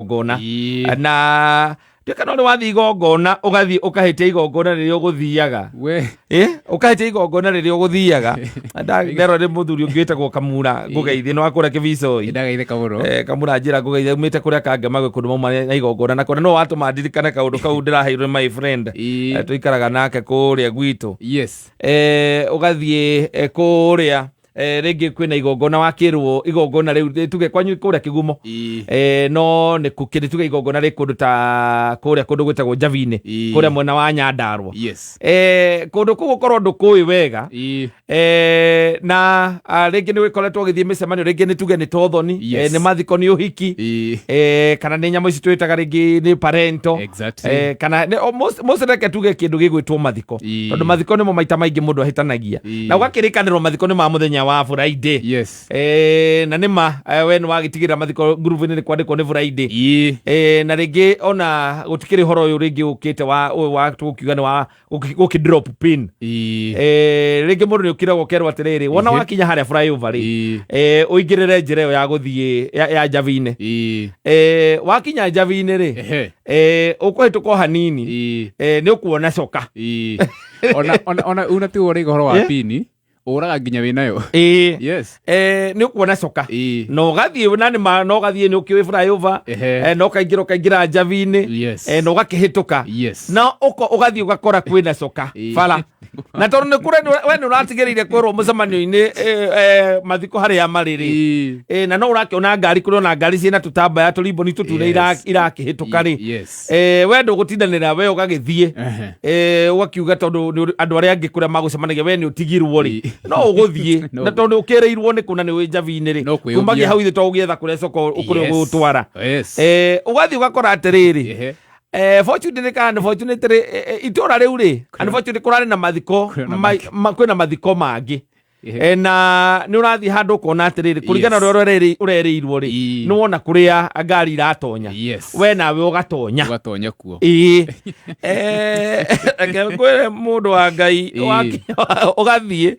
igongona na kana no wathi igongona ugathi ukahite igongona riri uguthiaga ukahite igongona riri uguthiaga ndero ri muthuri ungitagwo Kamura ngugeithie no akura kibico ndageithe Kamuro Kamura njira ngugeithie umite kuria kanga magwe kundu mauma na igongona na kona no watuma ndirikane kaundu kau ndiraheirwe my friend tuikaraga nake kuria gwitu ugathie kuria rege kwina igongona wakirwo igongona riu tuge kwanyu kuria Kigumo no ni kukiri tuge igongona ri kundu ta kuria kundu gwitagwo Njavine kuria mwena wa Nyandarua kundu kugukorwo ndukui wega na rege ni wikoretwo githie micemanio rege ni tuge ni tothoni ni mathiko ni uhiki kana ni nyamu ici twitaga rege ni parento kana most reke tuge kindu gigwitwo mathiko tondu mathiko ni mo maita maingi mundu ahitanagia na ugakirikanirwo mathiko ni ma muthenya wa Friday na nima we ni wagitigira mathiko groove ni kwandikwo ni Friday na rege ona gutikiri horo uyu rege ukite wa tukiuga ni wa ukidrop pin rege mundu ni ukira gokerwa atiriri wona wakinya haria flyover ri uingirire njira yo ya guthie ya Njavine wakinya Njavine ri ukuhituko hanini ni ukuona coka ona una tu uri goro wa pini uraga nginya winayo ni ukuona coka no gathie no gathie ni ukiwe flyover no kaingira Njavine no gakihituka na ugathie ugakora kwina coka fala na tondu ni kure we ni uratigirire kwirwo mucemanio-ini mathiko haria mariri na no urakiona ngari kuri ona ngari ciina tutambaya turiboni tutune irakihituka ri we ndugutindanira we ugagithie ugakiuga tondu andu aria angi kuria magucemanagia we ni utigirwo ri no uguthie na tondu ukireirwo ni kuna ni wi Njavine ri kumagia hau ithe to ugietha kuria coko ukuri gutwara ugathie ugakora atiriri fortunately itura riu ri unfortunately kurari na mathiko kwina mathiko mangi na ni urathi handu kona atiriri kurigana rore urereirwo ri ni wona kuria ngari iratonya we nawe ugatonya kuo kwire mundu wa Ngai ugathie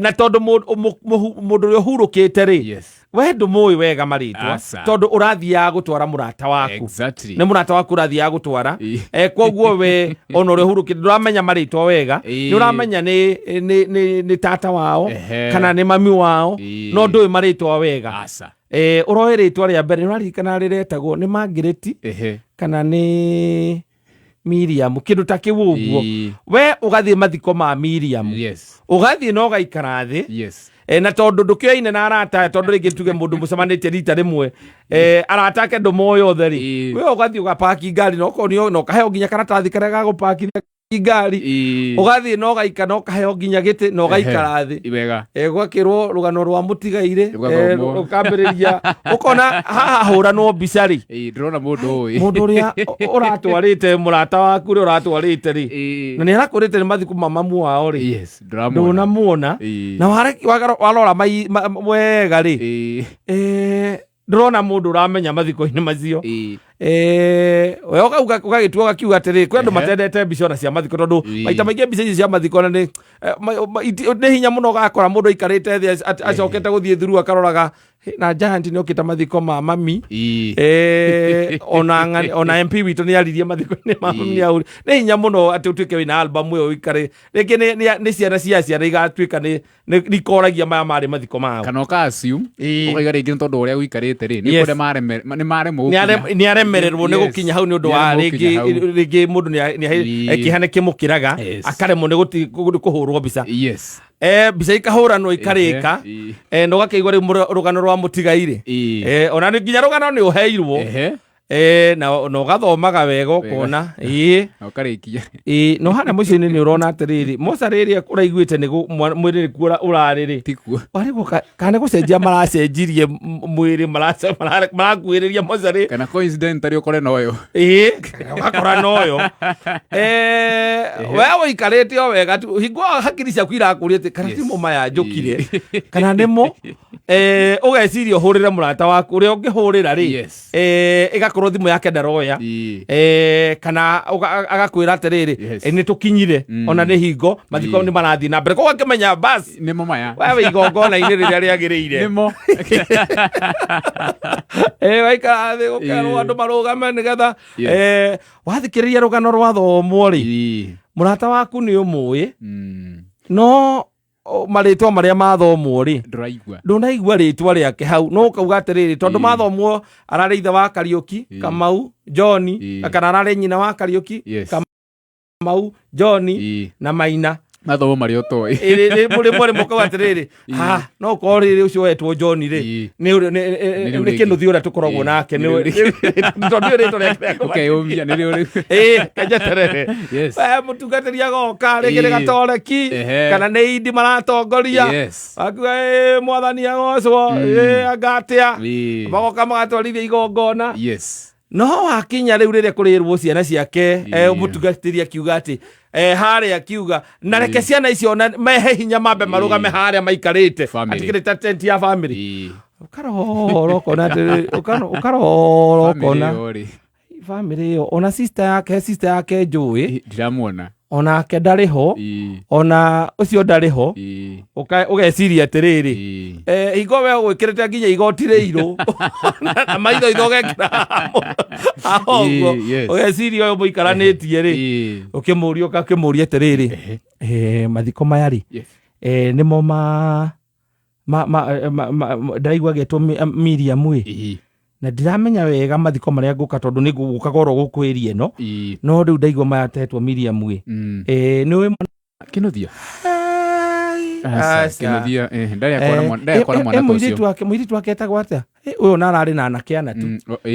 na tondu mundu uri hurukite ri we ndumui wega maritwa tondu urathiaga gutwara murata waku ni murata waku urathiaga gutwara koguo we ona uri hurukite nduramenya maritwa wega ni uramenya ni tata wao kana ni mami wao no ndui maritwa wega uroe ritwa ria mbere nurarikana riretagwo ni Margaret kana ni Miriam kindu ta kiu uguo we ugathie mathiko ma Miriam ugathie no gaikara thi na tondu ndukioine na arata tondu ringi tuge mundu mucemanitie rita rimwe arata ake ndumoyo theri we ugathie ugapaki ngari no konio no kaheo nginya karatathi karia ga gupaki ngari ugathie no gaika no kaheo nginya giti no gaikara thi gwakirwo rugano rwa mutigaire ukambiriria ukona haha huranwo mbicari ndirona mundu uria uratwarite murata waku ri uratwarite ri na ni arakurite ni mathiku mamamu wao ri ndona muona na warora wega ri ndrona mundu uramenya mathiko-ini macio we ugagitua ugakiuga atiri kwi andu matendete mbica ona cia mathiko tondu maita maingi mbica ici cia mathiko na ni hinya muno ugakora mundu aikarite thi acokete guthie thuru akaroraga na giant ni okita mathiko ma mami ona MP witu ni aririe mathiko-ini ma mami auri ni hinya muno ati utuike wina album yo ikare reke ni ciana cia igatuika ni koragia maya mari mathiko mao kana ka assume ukaiga ringi tondu uria wikarite ri ni kure maremwo ni aremererwo ni gukinya hau ni undu wa ringi mundu ni ekihane kimukiraga akaremwo ni kuhurwo mbica mbica ikahuranwo ikarika no gakeigwa rugano rwa mutigaire ona nginya rugano ni uheirwo na ugathomaga wega ukona ukarikia no hana muciini ni urona atiriri mosariri uraiguite ni mwiri kuura urariri tikuo wariko kana gucenjia maracenjirie mwiri marakuiriria mosari kana coincidentally ukore noyo ukakora noyo wewe ikarite o wega tu hingwa hakiri ciaku irakurite ati kana timo maya njukire kana nemo ugeciria uhurire murata waku uria ungihurira ri igakorwo thimu yake ndaroya kana agakwira atiriri ni tukinyire ona ni hingo mathiko ni marathi na mbere koguo ngimenya basi nimo maya wewe igongona-ini riria riagiriire nimo waikara thi gukerwo andu marugame nigetha wathikiriria rugano rwa thomwo ri murata waku ni umui no maritwa maria mathomwo ri ndunaigua ritwa riake hau no ukauga atiriri tondu mathomwo arari ithe wa Kariuki Kamau John kana arari nyina wa Kariuki Kamau John na Maina mathomo maria utoi muri mukauga atiriri no ko riri ucio wetwo John ri ni kinuthi uria tukoragwo nake tondu ritwa riake ukeyumia ni ri kajaterere mutungatĩria goka rĩngĩ nĩ gatoreki kana nĩ indi maratongoria akuga mwathani agocwo angatĩa magoka magatwarithia igongona no wakinya rĩu rĩrĩa kũrĩrwo ciana ciake mũtungatĩri akiuga atĩ harĩa akiuga na reke ciana icio mehe hinya mambe marũgame harĩa maikarĩte atikĩrĩte tent ya family ukarora ukona family yo ona sister yake njũĩ ndiramuona onake ndarĩ ho ona ũcio ndarĩ ho ũgeciria atĩrĩrĩ hingo we gwĩkĩrĩte nginya igoti rĩirũ na maitho ũgekĩra ahoguo ũgeciria ũyũ mũikaranĩtie rĩ ũkĩmũria atĩrĩrĩ mathiko maya rĩ nĩmo ndaigua getwo Miriam ĩ na ndiramenya wega mathiko maria nguka tondu ni ngukaga oro gukwĩria ĩno no rĩu ndaigua mayatetwo Miriam ĩ nĩ Kinuthia Kinuthia ndari akora mwana mũirĩtu wake etagwo atĩa ũyũ na ararĩ na anake ana tu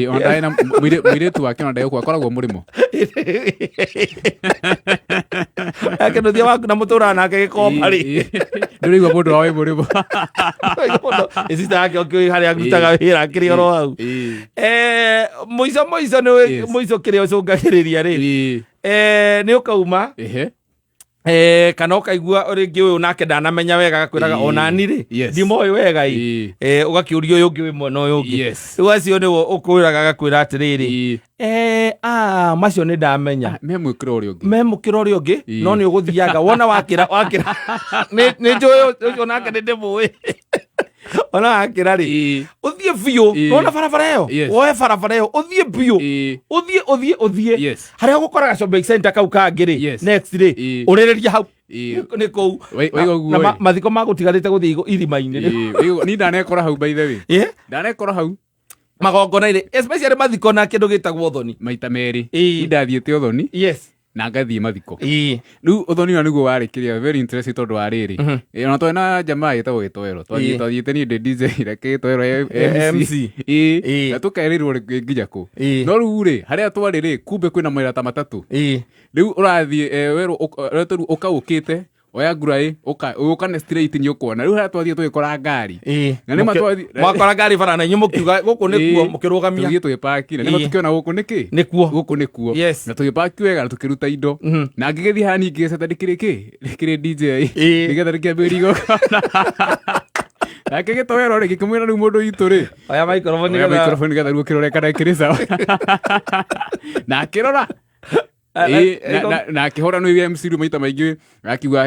ona mũirĩtu wake ona ndagĩkwo akoragwo mũrĩmo Kinuthia waku na mũtũra nake gĩkomba rĩ ndũrĩigua mũndũ wawe mũrĩmo sister yake okĩũĩ harĩa arutaga wĩra akĩrĩ oro hau mũico kĩrĩa ũcũngagĩrĩria rĩ nĩ ũkauma kana ũkaigua rĩngĩ ũyũ nake ndanamenya wega gakwĩraga onani rĩ ndimoĩ wega ũgakĩũria ũyũ ũngĩ wĩ mwena ũyũ ũngĩ rĩu acio nĩwo ũkwĩraga gakwĩra atĩrĩrĩ macio nĩ ndamenya memwĩkĩra ũrĩa ũngĩ no nĩ ũgũthiaga wona wakĩra nĩ njũĩ ũcio nake nĩ ndĩmũĩ ona wakĩra rĩ ũthiĩ biũ nona barabara ĩyo woe barabara ĩyo ũthiĩ biũ ũthiĩ harĩa ũgũkora shopping center kau kangĩ rĩ next rĩ ũrĩrĩria hau nĩ kũu na mathiko magũtigarĩte gũthiĩ irima-inĩ ni ndanekora hau by the way ndanekora hau magongona-inĩ especially mathiko na kĩndũ gĩtagwo ũthoni maita merĩ ndathiĩte ũthoni na ngathiĩ mathiko rĩu ũthoni na nĩguo warĩkĩria very interesting tondũ wa rĩrĩ ona twarĩ na jamaa ĩtagwo Gĩtoero twathiĩte niĩ ndĩ DJ reke Gĩtoero MC na tũkerĩrwo nginya kũ no rĩu rĩ harĩa twarĩ rĩ kumbe kwĩna mawĩra ta matatũ rĩu ũrathiĩ werwo ũkaũkĩte oya nguraĩ ũkane straight nĩ ũkuona rĩu harĩa twathiĩ tũgĩkora ngari na nĩ mwakora ngari barana inyuĩ mũkiuga gũkũ nĩkuo mũkĩrũgamia tũthiĩ tũgĩpaki na nĩmo tũkĩona gũkũ nĩkĩ gũkũ nĩkuo na tũgĩpaki wega na tũkĩruta indo na ngĩgĩthiĩ haha ningĩ gĩceta ndĩkĩrĩ DJ nĩgetha rĩkĩambĩrĩria igongona nake Gĩtoero rĩ gĩkĩmwĩra rĩu mũndũ witũ rĩ oya microphone nĩgetha rĩu ũkĩrore kana ĩkĩrĩ sawa na akĩrora na akĩhora nĩ MC rĩu maita maingĩ akiuga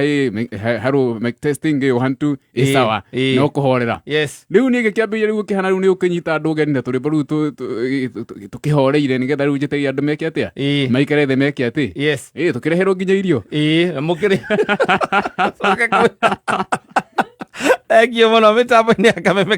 hello mic testing 1 2 sawa no kũhorera rĩu niĩ gĩkĩambĩrĩria rĩu gũkĩhana rĩu nĩ ũkĩnyita andũ ũgeni na tũrĩmbo rĩu tũkĩhoreire nĩgetha rĩu njeteria andũ meke atĩa maikare thĩ meke atĩ tũkĩreherwo nginya irio mũkĩrĩ thank you mũno mĩtambo-inĩ ya Kameme